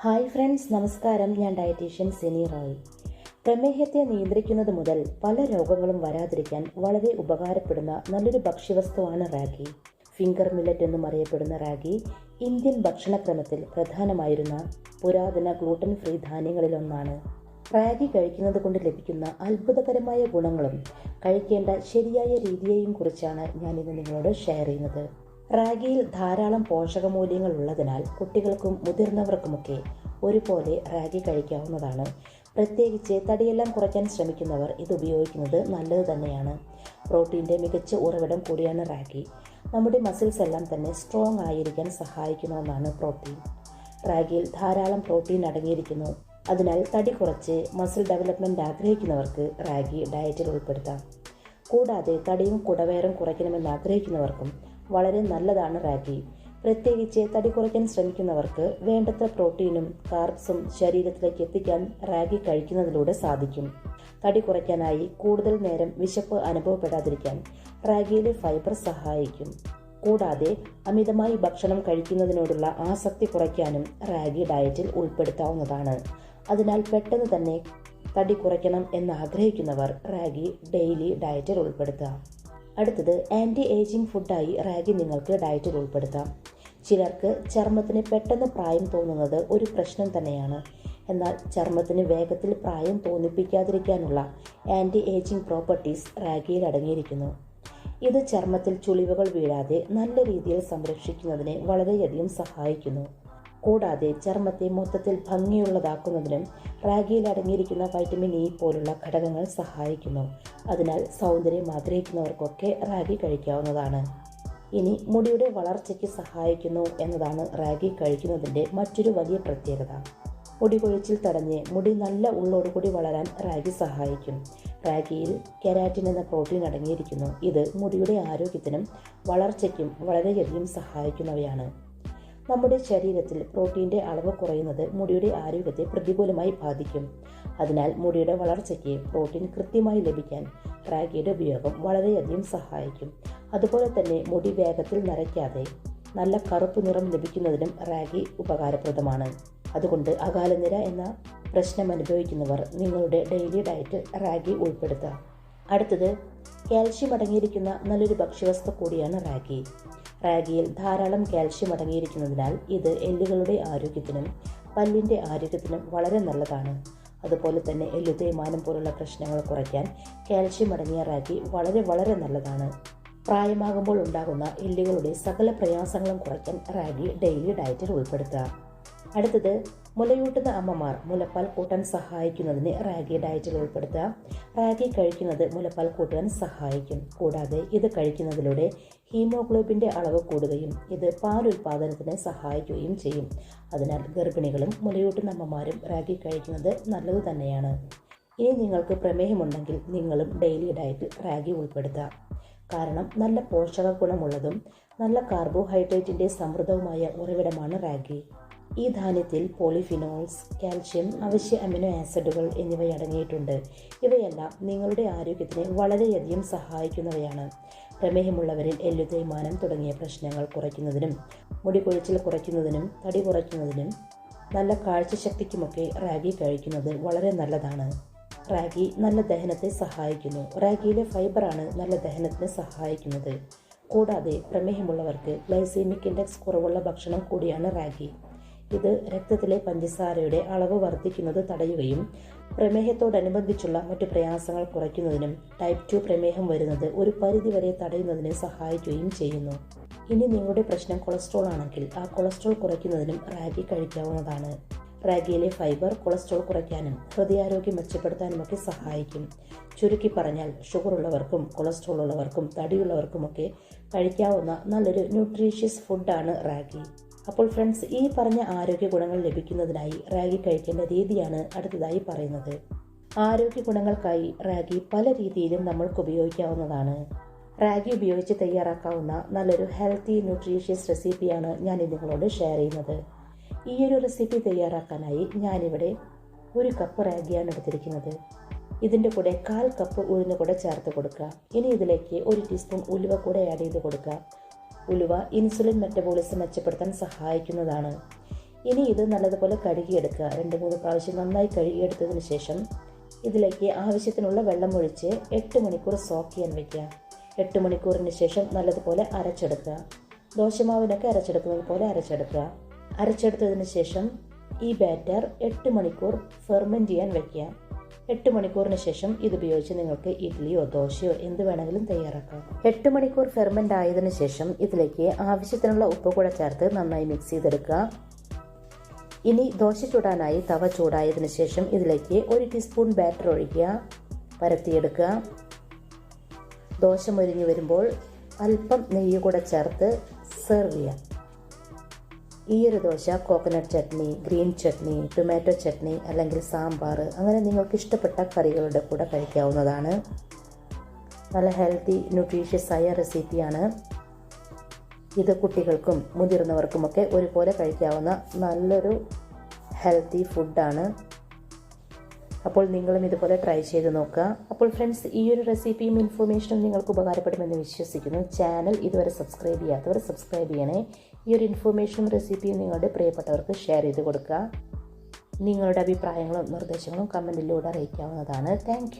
Hi friends, നമസ്കാരം. ഞാൻ dietitian Sini Roy. പ്രമേഹത്തെ നിയന്ത്രിക്കുന്നത് മുതൽ പല രോഗങ്ങളും വരാതിരിക്കാൻ വളരെ ഉപകാരപ്പെടുന്ന നല്ലൊരു ഭക്ഷ്യവസ്തുവാണ് റാഗി. ഫിംഗർ മില്ലറ്റ് എന്നും അറിയപ്പെടുന്ന റാഗി ഇന്ത്യൻ ഭക്ഷണക്രമത്തിൽ പ്രധാനമായിരുന്ന പുരാതന ഗ്ലൂട്ടൻ ഫ്രീ ധാന്യങ്ങളിലൊന്നാണ്. റാഗി കഴിക്കുന്നത് കൊണ്ട് ലഭിക്കുന്ന അത്ഭുതകരമായ ഗുണങ്ങളും കഴിക്കേണ്ട ശരിയായ രീതിയെയും കുറിച്ചാണ് ഞാനിന്ന് നിങ്ങളോട് ഷെയർ ചെയ്യുന്നത്. റാഗിയിൽ ധാരാളം പോഷകമൂല്യങ്ങൾ ഉള്ളതിനാൽ കുട്ടികൾക്കും മുതിർന്നവർക്കുമൊക്കെ ഒരുപോലെ റാഗി കഴിക്കാവുന്നതാണ്. പ്രത്യേകിച്ച് തടിയെല്ലാം കുറയ്ക്കാൻ ശ്രമിക്കുന്നവർ ഇത് ഉപയോഗിക്കുന്നത് നല്ലത് തന്നെയാണ്. പ്രോട്ടീൻ്റെ മികച്ച ഉറവിടം കൂടിയാണ് റാഗി. നമ്മുടെ മസിൽസ് എല്ലാം തന്നെ സ്ട്രോങ് ആയിരിക്കാൻ സഹായിക്കുന്ന ഒന്നാണ് പ്രോട്ടീൻ. റാഗിയിൽ ധാരാളം പ്രോട്ടീൻ അടങ്ങിയിരിക്കുന്നു. അതിനാൽ തടി കുറച്ച് മസിൽ ഡെവലപ്മെൻറ്റ് ആഗ്രഹിക്കുന്നവർക്ക് റാഗി ഡയറ്റിൽ ഉൾപ്പെടുത്താം. കൂടാതെ തടിയും കുടവയറും കുറയ്ക്കണമെന്ന് ആഗ്രഹിക്കുന്നവർക്കും വളരെ നല്ലതാണ് റാഗി. പ്രത്യേകിച്ച് തടി കുറയ്ക്കാൻ ശ്രമിക്കുന്നവർക്ക് വേണ്ടത്ര പ്രോട്ടീനും കാർബ്സും ശരീരത്തിലേക്ക് എത്തിക്കാൻ റാഗി കഴിക്കുന്നതിലൂടെ സാധിക്കും. തടി കുറയ്ക്കാനായി കൂടുതൽ നേരം വിശപ്പ് അനുഭവപ്പെടാതിരിക്കാൻ റാഗിയിലെ ഫൈബർ സഹായിക്കും. കൂടാതെ അമിതമായി ഭക്ഷണം കഴിക്കുന്നതിനോടുള്ള ആസക്തി കുറയ്ക്കാനും റാഗി ഡയറ്റിൽ ഉൾപ്പെടുത്താവുന്നതാണ്. അതിനാൽ പെട്ടെന്ന് തന്നെ തടി കുറയ്ക്കണം എന്ന് ആഗ്രഹിക്കുന്നവർ റാഗി ഡെയിലി ഡയറ്റിൽ ഉൾപ്പെടുത്തുക. അടുത്തത്, ആൻറ്റി ഏജിംഗ് ഫുഡായി റാഗി നിങ്ങൾക്ക് ഡയറ്റിൽ ഉൾപ്പെടുത്താം. ചിലർക്ക് ചർമ്മത്തിന് പെട്ടെന്ന് പ്രായം തോന്നുന്നത് ഒരു പ്രശ്നം തന്നെയാണ്. എന്നാൽ ചർമ്മത്തിന് വേഗത്തിൽ പ്രായം തോന്നിപ്പിക്കാതിരിക്കാനുള്ള ആൻറ്റി ഏജിംഗ് പ്രോപ്പർട്ടീസ് റാഗിയിൽ അടങ്ങിയിരിക്കുന്നു. ഇത് ചർമ്മത്തിൽ ചുളിവുകൾ വീഴാതെ നല്ല രീതിയിൽ സംരക്ഷിക്കുന്നതിന് വളരെയധികം സഹായിക്കുന്നു. കൂടാതെ ചർമ്മത്തെ മൊത്തത്തിൽ ഭംഗിയുള്ളതാക്കുന്നതിനും റാഗിയിൽ അടങ്ങിയിരിക്കുന്ന വൈറ്റമിൻ ഇ പോലുള്ള ഘടകങ്ങൾ സഹായിക്കുന്നു. അതിനാൽ സൗന്ദര്യം ആഗ്രഹിക്കുന്നവർക്കൊക്കെ റാഗി കഴിക്കാവുന്നതാണ്. ഇനി മുടിയുടെ വളർച്ചയ്ക്ക് സഹായിക്കുന്നു എന്നതാണ് റാഗി കഴിക്കുന്നതിൻ്റെ മറ്റൊരു വലിയ പ്രത്യേകത. മുടി കൊഴിച്ചിൽ തടഞ്ഞ് മുടി നല്ല ഉള്ളോടുകൂടി വളരാൻ റാഗി സഹായിക്കും. റാഗിയിൽ കെരാറ്റിൻ എന്ന പ്രോട്ടീൻ അടങ്ങിയിരിക്കുന്നു. ഇത് മുടിയുടെ ആരോഗ്യത്തിനും വളർച്ചയ്ക്കും വളരെയധികം സഹായിക്കുന്നവയാണ്. നമ്മുടെ ശരീരത്തിൽ പ്രോട്ടീൻ്റെ അളവ് കുറയുന്നത് മുടിയുടെ ആരോഗ്യത്തെ പ്രതികൂലമായി ബാധിക്കും. അതിനാൽ മുടിയുടെ വളർച്ചയ്ക്ക് പ്രോട്ടീൻ കൃത്യമായി ലഭിക്കാൻ റാഗിയുടെ ഉപയോഗം വളരെയധികം സഹായിക്കും. അതുപോലെ തന്നെ മുടി വേഗത്തിൽ നരയ്ക്കാതെ നല്ല കറുപ്പ് നിറം ലഭിക്കുന്നതിനും റാഗി ഉപകാരപ്രദമാണ്. അതുകൊണ്ട് അകാലനിര എന്ന പ്രശ്നം അനുഭവിക്കുന്നവർ നിങ്ങളുടെ ഡെയിലി ഡയറ്റ് റാഗി ഉൾപ്പെടുത്തുക. അടുത്തത്, കാൽഷ്യം അടങ്ങിയിരിക്കുന്ന നല്ലൊരു ഭക്ഷ്യവസ്തു കൂടിയാണ് റാഗി. റാഗിയിൽ ധാരാളം കാൽഷ്യം അടങ്ങിയിരിക്കുന്നതിനാൽ ഇത് എല്ലുകളുടെ ആരോഗ്യത്തിനും പല്ലിൻ്റെ ആരോഗ്യത്തിനും വളരെ നല്ലതാണ്. അതുപോലെ തന്നെ എല്ലു തേയ്മാനം പോലുള്ള പ്രശ്നങ്ങൾ കുറയ്ക്കാൻ കാൽഷ്യം അടങ്ങിയ റാഗി വളരെ നല്ലതാണ്. പ്രായമാകുമ്പോൾ ഉണ്ടാകുന്ന എല്ലുകളുടെ സകല പ്രയാസങ്ങളും കുറയ്ക്കാൻ റാഗി ഡെയിലി ഡയറ്റിൽ ഉൾപ്പെടുത്തുക. അടുത്തത്, മുലയൂട്ടുന്ന അമ്മമാർ മുലപ്പാൽ കൂട്ടാൻ സഹായിക്കുന്നതിന് റാഗി ഡയറ്റിൽ ഉൾപ്പെടുത്തുക. റാഗി കഴിക്കുന്നത് മുലപ്പാൽ കൂട്ടാൻ സഹായിക്കും. കൂടാതെ ഇത് കഴിക്കുന്നതിലൂടെ ഹീമോഗ്ലോബിൻ്റെ അളവ് കൂടുകയും ഇത് പാൽ ഉൽപാദനത്തിന് സഹായിക്കുകയും ചെയ്യും. അതിനാൽ ഗർഭിണികളും മുലയൂട്ടുന്ന അമ്മമാരും റാഗി കഴിക്കുന്നത് നല്ലത് തന്നെയാണ്. ഇനി നിങ്ങൾക്ക് പ്രമേഹമുണ്ടെങ്കിൽ നിങ്ങളും ഡെയിലി ഡയറ്റിൽ റാഗി ഉൾപ്പെടുത്തുക. കാരണം നല്ല പോഷക ഗുണമുള്ളതും നല്ല കാർബോഹൈഡ്രേറ്റിൻ്റെ സമൃദ്ധവുമായ ഉറവിടമാണ് റാഗി. ഈ ധാന്യത്തിൽ പോളിഫിനോൾസ്, കാൽഷ്യം, അവശ്യ അമിനോ ആസിഡുകൾ എന്നിവയടങ്ങിയിട്ടുണ്ട്. ഇവയെല്ലാം നിങ്ങളുടെ ആരോഗ്യത്തിന് വളരെയധികം സഹായിക്കുന്നവയാണ്. പ്രമേഹമുള്ളവരിൽ എല്ലു തേയ്മാനം തുടങ്ങിയ പ്രശ്നങ്ങൾ കുറയ്ക്കുന്നതിനും മുടി കൊഴിച്ചിൽ കുറയ്ക്കുന്നതിനും തടി കുറയ്ക്കുന്നതിനും നല്ല കാഴ്ചശക്തിക്കുമൊക്കെ റാഗി കഴിക്കുന്നത് വളരെ നല്ലതാണ്. റാഗി നല്ല ദഹനത്തെ സഹായിക്കുന്നു. റാഗിയിലെ ഫൈബറാണ് നല്ല ദഹനത്തിന് സഹായിക്കുന്നത്. കൂടാതെ പ്രമേഹമുള്ളവർക്ക് ഗ്ലൈസീമിക് ഇൻഡെക്സ് കുറവുള്ള ഭക്ഷണം കൂടിയാണ് റാഗി. ഇത് രക്തത്തിലെ പഞ്ചസാരയുടെ അളവ് വർദ്ധിക്കുന്നത് തടയുകയും പ്രമേഹത്തോടനുബന്ധിച്ചുള്ള മറ്റു പ്രയാസങ്ങൾ കുറയ്ക്കുന്നതിനും ടൈപ്പ് 2 പ്രമേഹം വരുന്നത് ഒരു പരിധിവരെ തടയുന്നതിന് സഹായിക്കുകയും ചെയ്യുന്നു. ഇനി നിങ്ങളുടെ പ്രശ്നം കൊളസ്ട്രോൾ ആണെങ്കിൽ ആ കൊളസ്ട്രോൾ കുറയ്ക്കുന്നതിനും റാഗി കഴിക്കാവുന്നതാണ്. റാഗിയിലെ ഫൈബർ കൊളസ്ട്രോൾ കുറയ്ക്കാനും ഹൃദയാരോഗ്യം മെച്ചപ്പെടുത്താനുമൊക്കെ സഹായിക്കും. ചുരുക്കി പറഞ്ഞാൽ ഷുഗർ ഉള്ളവർക്കും കൊളസ്ട്രോൾ ഉള്ളവർക്കും തടിയുള്ളവർക്കുമൊക്കെ കഴിക്കാവുന്ന നല്ലൊരു ന്യൂട്രീഷ്യസ് ഫുഡാണ് റാഗി. അപ്പോൾ ഫ്രണ്ട്സ്, ഈ പറഞ്ഞ ആരോഗ്യ ഗുണങ്ങൾ ലഭിക്കുന്നതിനായി റാഗി കഴിക്കേണ്ട രീതിയാണ് അടുത്തതായി പറയുന്നത്. ആരോഗ്യ ഗുണങ്ങൾക്കായി റാഗി പല രീതിയിലും നമ്മൾക്ക് ഉപയോഗിക്കാവുന്നതാണ്. റാഗി ഉപയോഗിച്ച് തയ്യാറാക്കാവുന്ന നല്ലൊരു ഹെൽത്തി ന്യൂട്രീഷ്യസ് റെസിപ്പിയാണ് ഞാൻ നിങ്ങളോട് ഷെയർ ചെയ്യുന്നത്. ഈ ഒരു റെസിപ്പി തയ്യാറാക്കാനായി ഞാനിവിടെ 1 കപ്പ് റാഗിയാണ് എടുത്തിരിക്കുന്നത്. ഇതിൻ്റെ കൂടെ 1/4 കപ്പ് ഉഴുന്ന് കൂടെ ചേർത്ത് കൊടുക്കുക. ഇനി ഇതിലേക്ക് 1 ടീസ്പൂൺ ഉലുവ കൂടെ ആഡ് ചെയ്ത് കൊടുക്കുക. ഉലുവ ഇൻസുലിൻ മെറ്റബോളിസം മെച്ചപ്പെടുത്താൻ സഹായിക്കുന്നതാണ്. ഇനി ഇത് നല്ലതുപോലെ കഴുകിയെടുക്കുക. 2-3 പ്രാവശ്യം നന്നായി കഴുകിയെടുത്തതിന് ശേഷം ഇതിലേക്ക് ആവശ്യത്തിനുള്ള വെള്ളം ഒഴിച്ച് 8 മണിക്കൂർ സോക്ക് ചെയ്യാൻ വയ്ക്കുക. 8 മണിക്കൂറിന് ശേഷം നല്ലതുപോലെ അരച്ചെടുക്കുക. ദോശമാവിനൊക്കെ അരച്ചെടുക്കുന്നത് പോലെ അരച്ചെടുക്കുക. അരച്ചെടുത്തതിന് ശേഷം ഈ ബാറ്റർ 8 മണിക്കൂർ ഫെർമെൻറ്റ് ചെയ്യാൻ വയ്ക്കുക. 8 മണിക്കൂറിന് ശേഷം ഇതുപയോഗിച്ച് നിങ്ങൾക്ക് ഇഡ്ഡലിയോ ദോശയോ എന്ത് വേണമെങ്കിലും തയ്യാറാക്കാം. 8 മണിക്കൂർ ഫെർമെൻ്റ് ആയതിനു ശേഷം ഇതിലേക്ക് ആവശ്യത്തിനുള്ള ഉപ്പ് കൂടെ ചേർത്ത് നന്നായി മിക്സ് ചെയ്തെടുക്കുക. ഇനി ദോശ ചൂടാനായി തവ ചൂടായതിനു ശേഷം ഇതിലേക്ക് 1 ടീസ്പൂൺ ബാറ്റർ ഒഴിക്കുക. പരത്തിയെടുക്കുക. ദോശ മൊരിഞ്ഞു വരുമ്പോൾ അല്പം നെയ്യ് കൂടെ ചേർത്ത് സെർവ് ചെയ്യാം. ഈ ഒരു dosa coconut chutney, green chutney, tomato chutney അല്ലെങ്കിൽ സാമ്പാർ, അങ്ങനെ നിങ്ങൾക്ക് ഇഷ്ടപ്പെട്ട കറികളുടെ കൂടെ കഴിക്കാവുന്നതാണ്. നല്ല ഹെൽത്തി ന്യൂട്രീഷ്യസ് ആയ റെസിപ്പിയാണ്. ഇത് കുട്ടികൾക്കും മുതിർന്നവർക്കുമൊക്കെ ഒരുപോലെ കഴിക്കാവുന്ന നല്ലൊരു ഹെൽത്തി ഫുഡാണ്. അപ്പോൾ നിങ്ങളും ഇതുപോലെ ട്രൈ ചെയ്ത് നോക്കുക. അപ്പോൾ ഫ്രണ്ട്സ്, ഈ ഒരു റെസിപ്പിയും ഇൻഫർമേഷനും നിങ്ങൾക്ക് ഉപകാരപ്പെടുമെന്ന് വിശ്വസിക്കുന്നു. ചാനൽ ഇതുവരെ സബ്സ്ക്രൈബ് ചെയ്യാത്തവർ സബ്സ്ക്രൈബ് ചെയ്യണേ. ഈ ഒരു ഇൻഫർമേഷനും റെസിപ്പിയും നിങ്ങളുടെ പ്രിയപ്പെട്ടവർക്ക് ഷെയർ ചെയ്ത് കൊടുക്കുക. നിങ്ങളുടെ അഭിപ്രായങ്ങളും നിർദ്ദേശങ്ങളും കമൻറ്റിലൂടെ അറിയിക്കാവുന്നതാണ്. താങ്ക്